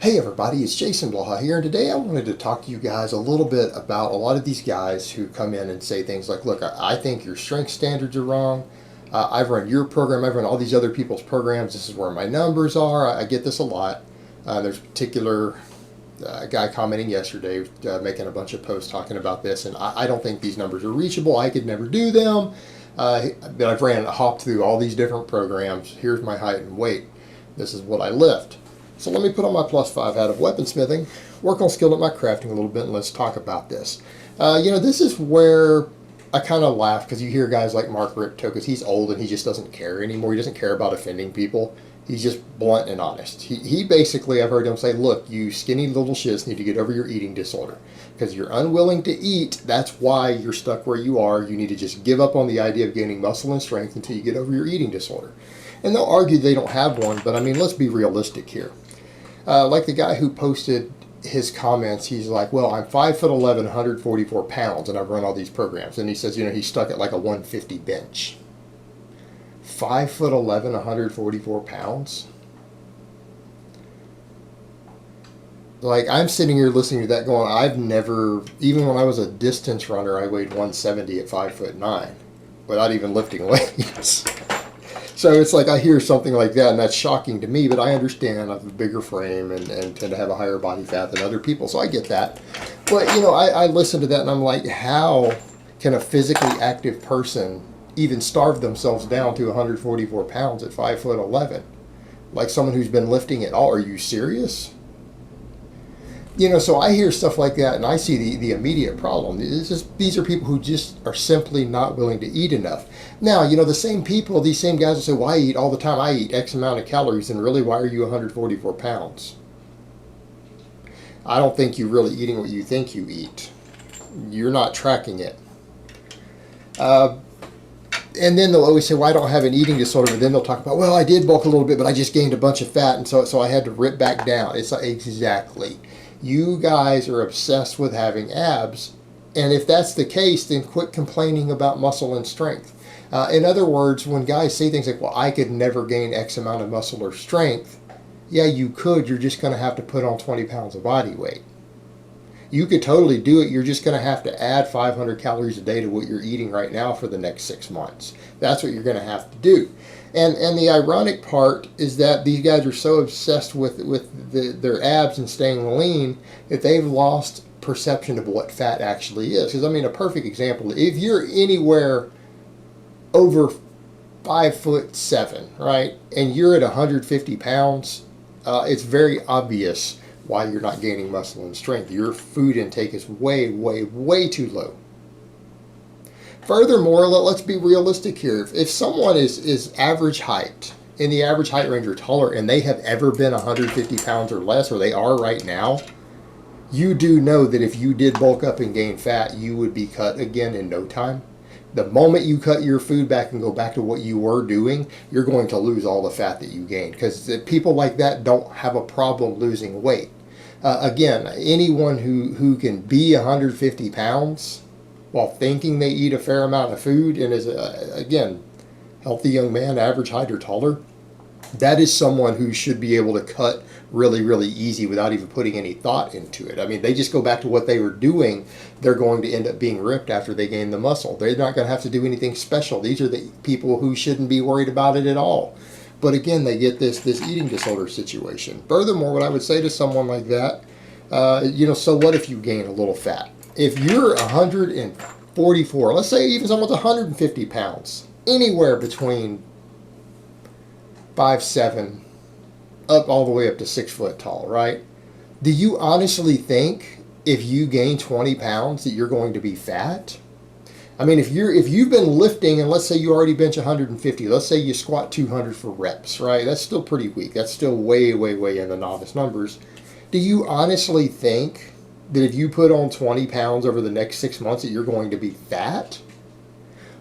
Hey everybody, it's Jason Blaha here, and today I wanted to talk to you guys a little bit about a lot of these guys who come in and say things like, look, I think your strength standards are wrong. I've run your program, I've run all these other people's programs, this is where my numbers are. I get this a lot. There's a particular guy commenting yesterday, making a bunch of posts talking about this, and I don't think these numbers are reachable. I could never do them. But I've hopped through all these different programs. Here's my height and weight. This is what I lift. So let me put on my +5 hat of weaponsmithing, work on skill at my crafting a little bit, and let's talk about this. This is where I kind of laugh because you hear guys like Mark Ripto, because he's old and he just doesn't care anymore. He doesn't care about offending people. He's just blunt and honest. He basically, I've heard him say, look, you skinny little shits need to get over your eating disorder. Because you're unwilling to eat, that's why you're stuck where you are. You need to just give up on the idea of gaining muscle and strength until you get over your eating disorder. And they'll argue they don't have one, but I mean, let's be realistic here. Like the guy who posted his comments, he's like, well, I'm 5'11", 144 pounds, and I've run all these programs. And he says, he's stuck at like a 150 bench. 5'11", 144 pounds? Like, I'm sitting here listening to that going, I've never, even when I was a distance runner, I weighed 170 at 5'9", without even lifting weights. So it's like I hear something like that, and that's shocking to me, but I understand I have a bigger frame and tend to have a higher body fat than other people, so I get that. But, I listen to that, and I'm like, how can a physically active person even starve themselves down to 144 pounds at 5'11"? Like someone who's been lifting it all. Are you serious? So I hear stuff like that, and I see the immediate problem. It's just, these are people who just are simply not willing to eat enough. Now, the same people, these same guys will say, well, I eat all the time. I eat X amount of calories, and really, why are you 144 pounds? I don't think you're really eating what you think you eat. You're not tracking it. And then they'll always say, well, I don't have an eating disorder. But then they'll talk about, well, I did bulk a little bit, but I just gained a bunch of fat, and so I had to rip back down. It's like, exactly. You guys are obsessed with having abs, and if that's the case, then quit complaining about muscle and strength. In other words, when guys say things like, well, I could never gain X amount of muscle or strength, yeah, you could. You're just going to have to put on 20 pounds of body weight. You could totally do it. You're just going to have to add 500 calories a day to what you're eating right now for the next 6 months. That's what you're going to have to do. And the ironic part is that these guys are so obsessed with their abs and staying lean that they've lost perception of what fat actually is. Because, a perfect example, if you're anywhere over 5'7", right, and you're at 150 pounds, it's very obvious why you're not gaining muscle and strength. Your food intake is way, way, way too low. Furthermore, let's be realistic here. If someone is average height, in the average height range or taller, and they have ever been 150 pounds or less, or they are right now, you do know that if you did bulk up and gain fat, you would be cut again in no time. The moment you cut your food back and go back to what you were doing, you're going to lose all the fat that you gained, because people like that don't have a problem losing weight. Again, anyone who can be 150 pounds while thinking they eat a fair amount of food and is, again, healthy young man, average height or taller, that is someone who should be able to cut really, really easy without even putting any thought into it. They just go back to what they were doing. They're going to end up being ripped after they gain the muscle. They're not going to have to do anything special. These are the people who shouldn't be worried about it at all. But again, they get this eating disorder situation. Furthermore, what I would say to someone like that, so what if you gain a little fat? If you're 144, let's say even someone's 150 pounds, anywhere between 5'7", up all the way up to 6 foot tall, right? Do you honestly think if you gain 20 pounds that you're going to be fat? If you've been lifting, and let's say you already bench 150, let's say you squat 200 for reps, right? That's still pretty weak. That's still way, way, way in the novice numbers. Do you honestly think that if you put on 20 pounds over the next 6 months that you're going to be fat?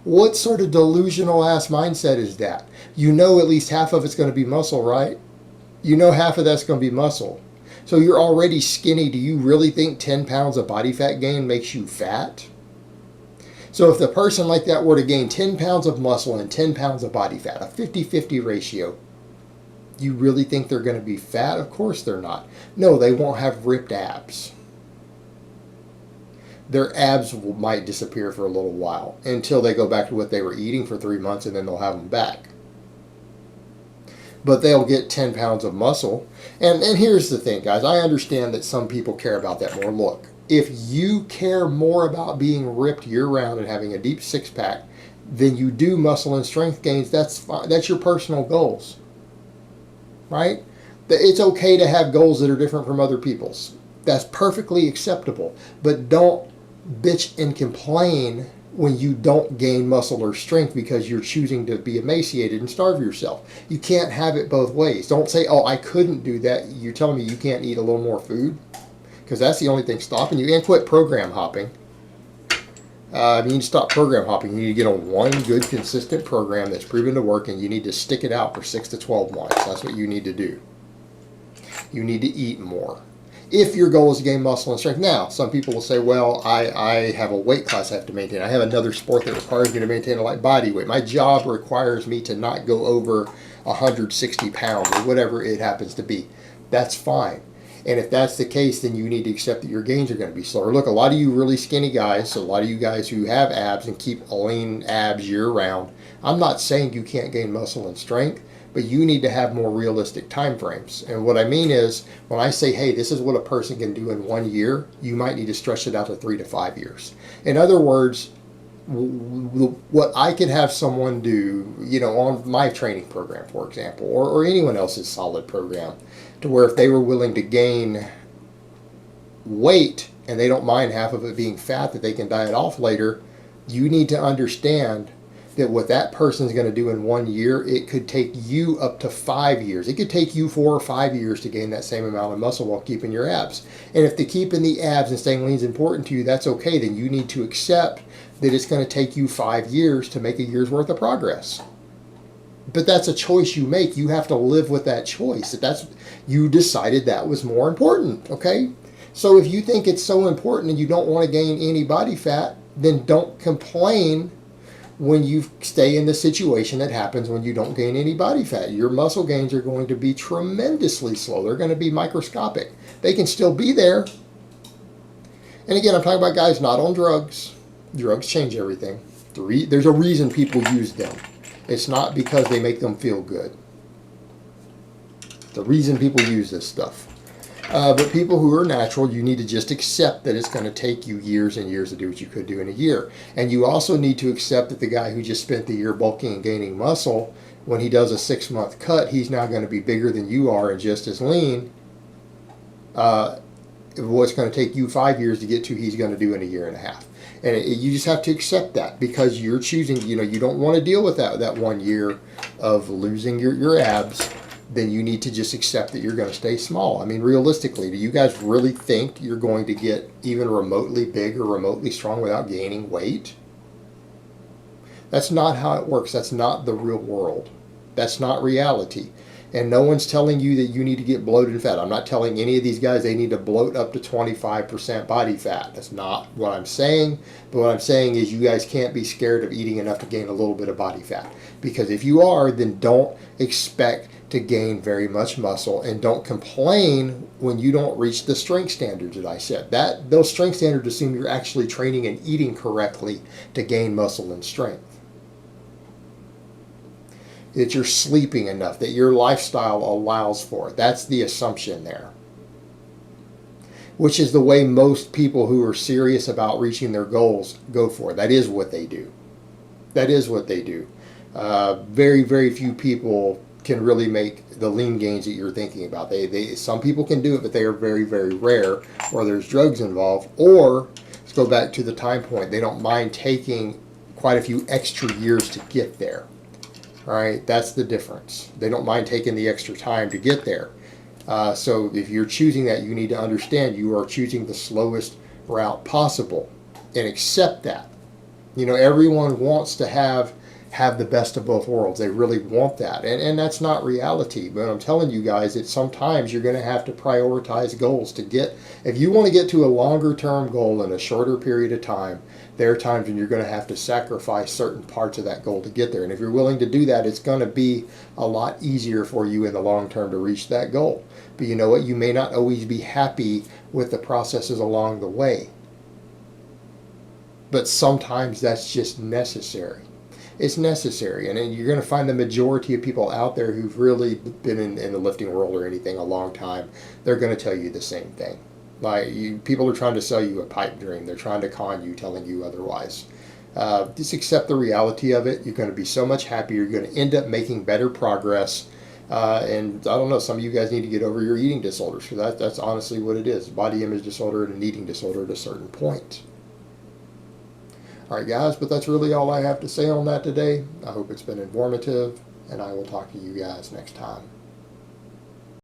What sort of delusional ass mindset is that? At least half of it's going to be muscle, right? Half of that's going to be muscle. So you're already skinny. Do you really think 10 pounds of body fat gain makes you fat? So if the person like that were to gain 10 pounds of muscle and 10 pounds of body fat, a 50-50 ratio, You really think they're going to be fat? Of course they're not. No, they won't have ripped abs. Their abs might disappear for a little while until they go back to what they were eating for 3 months, and then they'll have them back. But they'll get 10 pounds of muscle. And here's the thing, guys. I understand that some people care about that more. Look, if you care more about being ripped year-round and having a deep six-pack than you do muscle and strength gains, that's fine. That's your personal goals, right? It's okay to have goals that are different from other people's. That's perfectly acceptable. But don't bitch and complain when you don't gain muscle or strength because you're choosing to be emaciated and starve yourself. You can't have it both ways. Don't say, oh, I couldn't do that. You're telling me you can't eat a little more food? Because that's the only thing stopping you. And quit program hopping. You need to stop program hopping. You need to get on one good, consistent program that's proven to work, and you need to stick it out for 6 to 12 months. That's what you need to do. You need to eat more if your goal is to gain muscle and strength. Now, some people will say, well, I have a weight class I have to maintain. I have another sport that requires me to maintain a light body weight. My job requires me to not go over 160 pounds or whatever it happens to be. That's fine. And if that's the case, then you need to accept that your gains are going to be slower. Look, a lot of you really skinny guys, so a lot of you guys who have abs and keep lean abs year round, I'm not saying you can't gain muscle and strength, but you need to have more realistic time frames. And what I mean is, when I say, hey, this is what a person can do in 1 year, you might need to stretch it out to 3 to 5 years. In other words, what I could have someone do, on my training program, for example, or anyone else's solid program, to where if they were willing to gain weight and they don't mind half of it being fat that they can diet off later, you need to understand that what that person's going to do in 1 year, it could take you up to 5 years. It could take you 4 or 5 years to gain that same amount of muscle while keeping your abs. And if the keeping the abs and staying lean is important to you, that's okay. Then you need to accept that it's going to take you 5 years to make a year's worth of progress. But that's a choice you make. You have to live with that choice. You decided that was more important, okay? So if you think it's so important and you don't want to gain any body fat, then don't complain when you stay in the situation that happens when you don't gain any body fat. Your muscle gains are going to be tremendously slow. They're going to be microscopic. They can still be there. And again, I'm talking about guys not on drugs. Drugs change everything. There's a reason people use them. It's not because they make them feel good. The reason people use this stuff. But people who are natural, you need to just accept that it's going to take you years and years to do what you could do in a year. And you also need to accept that the guy who just spent the year bulking and gaining muscle, when he does a 6-month cut, he's now going to be bigger than you are and just as lean. What's going to take you 5 years to get to, he's going to do in a year and a half. And you just have to accept that because you're choosing, you don't want to deal with that 1 year of losing your abs. Then you need to just accept that you're going to stay small. I mean, realistically, do you guys really think you're going to get even remotely big or remotely strong without gaining weight? That's not how it works. That's not the real world. That's not reality. And no one's telling you that you need to get bloated and fat. I'm not telling any of these guys they need to bloat up to 25% body fat. That's not what I'm saying. But what I'm saying is you guys can't be scared of eating enough to gain a little bit of body fat. Because if you are, then don't expect to gain very much muscle, and don't complain when you don't reach the strength standards that I said. Those strength standards assume you're actually training and eating correctly to gain muscle and strength. That you're sleeping enough, that your lifestyle allows for it. That's the assumption there. Which is the way most people who are serious about reaching their goals go for it. That is what they do. That is what they do. Very, very few people can really make the lean gains that you're thinking about. Some people can do it, but they are very, very rare, or there's drugs involved, or let's go back to the time point. They don't mind taking quite a few extra years to get there. All right, that's the difference. They don't mind taking the extra time to get there. So if you're choosing that, you need to understand you are choosing the slowest route possible and accept that. Everyone wants to have have the best of both worlds. They really want that. And that's not reality. But I'm telling you guys that sometimes you're going to have to prioritize goals to get, if you want to get to a longer term goal in a shorter period of time, there are times when you're going to have to sacrifice certain parts of that goal to get there. And if you're willing to do that, it's going to be a lot easier for you in the long term to reach that goal. But you know what? You may not always be happy with the processes along the way. But sometimes that's just necessary. It's necessary, and you're going to find the majority of people out there who've really been in the lifting world or anything a long time, they're going to tell you the same thing. People are trying to sell you a pipe dream. They're trying to con you, telling you otherwise. Just accept the reality of it. You're going to be so much happier. You're going to end up making better progress. And I don't know, some of you guys need to get over your eating disorders, because that's honestly what it is. Body image disorder and an eating disorder at a certain point. Alright guys, but that's really all I have to say on that today. I hope it's been informative, and I will talk to you guys next time.